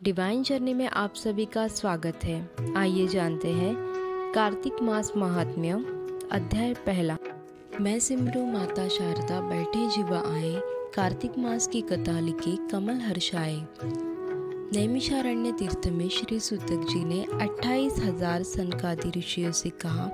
Divine journey में आप सभी का स्वागत है। आइए जानते हैं कार्तिक मास महात्म्य। अध्याय पहला। मैं सिमरू माता शारदा बैठे जीवा आए, कार्तिक मास की कथा लिखी कमल हर्षाए। नैमिषारण्य तीर्थ में श्री सूतक जी ने 28,000 सनकादि ऋषियों से कहा,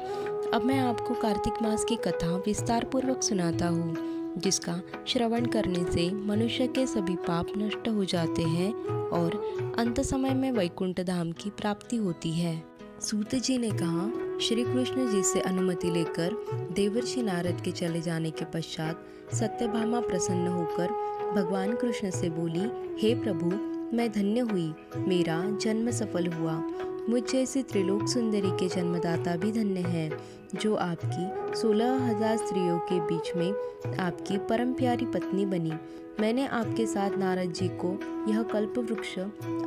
अब मैं आपको कार्तिक मास की कथा विस्तार पूर्वक सुनाता हूँ, जिसका श्रवण करने से मनुष्य के सभी पाप नष्ट हो जाते हैं और अंत समय में वैकुंठ धाम की प्राप्ति होती है। सूत जी ने कहा, श्री कृष्ण जी से अनुमति लेकर देवर्षि नारद के चले जाने के पश्चात सत्यभामा प्रसन्न होकर भगवान कृष्ण से बोली, हे प्रभु, मैं धन्य हुई, मेरा जन्म सफल हुआ। मुझ जैसी त्रिलोक सुंदरी के जन्मदाता भी धन्य है, जो आपकी 16,000 स्त्रियों के बीच में आपकी परम प्यारी पत्नी बनी। मैंने आपके साथ नारद जी को यह कल्प वृक्ष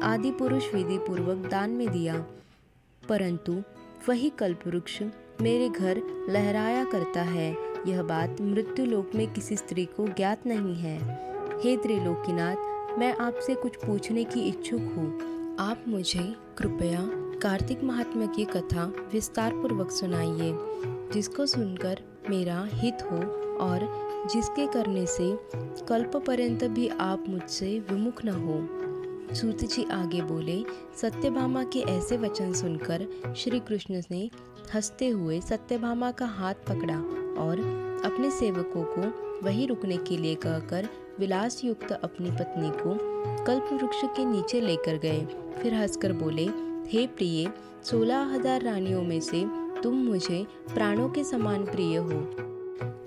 आदि पुरुष विधि पूर्वक दान में दिया, परंतु वही कल्प वृक्ष मेरे घर लहराया करता है। यह बात मृत्यु लोक में किसी स्त्री को ज्ञात नहीं है। हे त्रिलोकीनाथ, मैं आपसे कुछ पूछने की इच्छुक हूँ। आप मुझे कृपया कार्तिक महात्म्य की कथा विस्तार पूर्वक सुनाइए, जिसको सुनकर मेरा हित हो और जिसके करने से कल्प पर्यंत भी आप मुझसे विमुख न हो। सूत जी आगे बोले, सत्यभामा के ऐसे वचन सुनकर श्री कृष्ण ने हंसते हुए सत्यभामा का हाथ पकड़ा और अपने सेवकों को वहीं रुकने के लिए कहकर विलास युक्त अपनी पत्नी को कल्प वृक्ष के नीचे लेकर गए। फिर हंसकर बोले, हे प्रिय, 16,000 रानियों में से तुम मुझे प्राणों के समान प्रिय हो।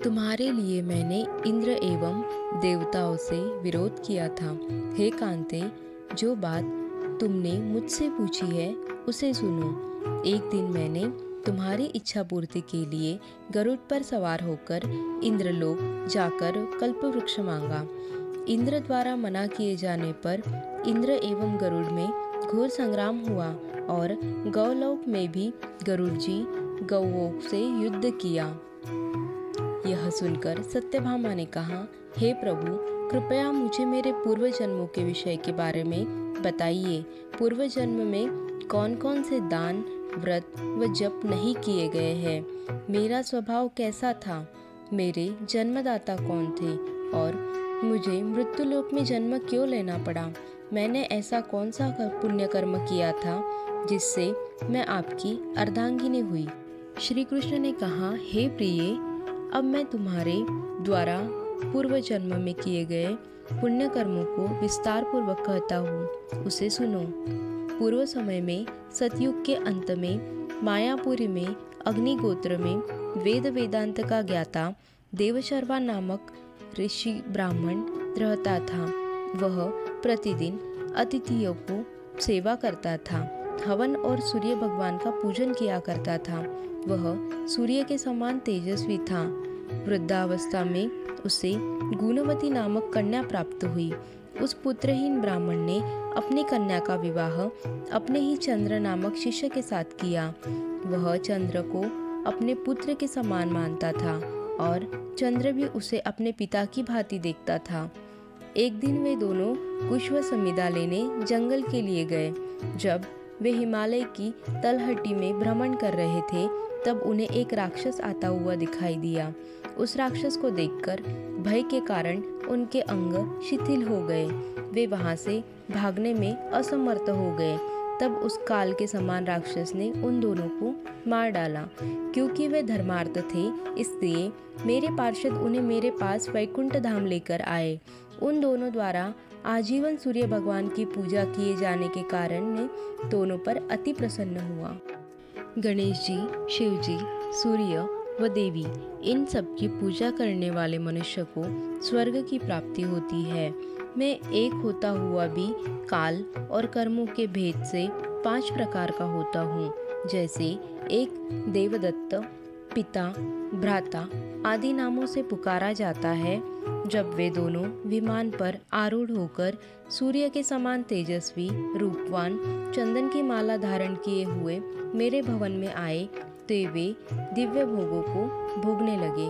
तुम्हारे लिए मैंने इंद्र एवं देवताओं से विरोध किया था। हे कांते, जो बात तुमने मुझसे पूछी है उसे सुनो। एक दिन मैंने तुम्हारी इच्छा पूर्ति के लिए गरुड़ पर सवार होकर इंद्रलोक जाकर कल्प वृक्ष मांगा। इंद्र द्वारा मना किए जाने पर इंद्र एवं गरुड़ में घोर संग्राम हुआ और गौलोक में भी गरुड़ जी गौओं से युद्ध किया। यह सुनकर सत्यभामा ने कहा, हे प्रभु, कृपया मुझे मेरे पूर्व जन्मों के विषय के बारे में बताइए। पूर्व जन्म में कौन कौन से दान, व्रत व जप नहीं किए गए हैं? मेरा स्वभाव कैसा था? मेरे जन्मदाता कौन थे? और मुझे मृत्युलोक में जन्म क्यों लेना पड़ा? मैंने ऐसा कौन सा पुण्य कर्म किया था जिससे मैं आपकी अर्धांगिनी हुई? श्री कृष्ण ने कहा, हे प्रिय, अब मैं तुम्हारे द्वारा पूर्व जन्म में किए गए पुण्य कर्मों को विस्तार पूर्वक कहता हूँ, उसे सुनो। पूर्व समय में सतयुग के अंत में मायापुरी में अग्निगोत्र में वेद वेदांत का ज्ञाता देवशर्वा नामक ऋषि ब्राह्मण रहता था। वह प्रतिदिन अतिथियों को सेवा करता था, हवन और सूर्य भगवान का पूजन किया करता था। वह सूर्य के समान तेजस्वी था। वृद्धावस्था में उसे गुणवती नामक कन्या प्राप्त हुई। उस पुत्रहीन ब्राह्मण ने अपनी कन्या का विवाह अपने ही चंद्र नामक शिष्य के साथ किया। वह चंद्र को अपने पुत्र के समान मानता था और चंद्र भी उसे अपने पिता की भांति देखता था। एक दिन वे दोनों पुष्प समिधा लेने जंगल के लिए गए। जब वे हिमालय की तलहटी में भ्रमण कर रहे थे, तब उन्हें एक राक्षस आता हुआ दिखाई दिया। उस राक्षस को देखकर भय के कारण उनके अंग शिथिल हो गए। वे वहां से भागने में असमर्थ हो गए। तब उस काल के समान राक्षस ने उन दोनों को मार डाला। क्योंकि वे धर्मार्थ थे, इसलिए मेरे पार्षद उन्हें मेरे पास वैकुंठ धाम लेकर आए। उन दोनों द्वारा आजीवन सूर्य भगवान की पूजा किए जाने के कारण मैं दोनों पर अति प्रसन्न हुआ। गणेश जी, शिव जी, सूर्य व देवी, इन सब की पूजा करने वाले मनुष्य को स्वर्ग की प्राप्ति होती है। मैं एक होता हुआ भी काल और कर्मों के भेद से 5 प्रकार का होता हूँ। जैसे एक देवदत्त, पिता, भ्राता आदि नामों से पुकारा जाता है। जब वे दोनों विमान पर आरूढ़ होकर सूर्य के समान तेजस्वी, रूपवान, चंदन की माला धारण किए हुए मेरे भवन में आए, तो वे दिव्य भोगों को भोगने लगे।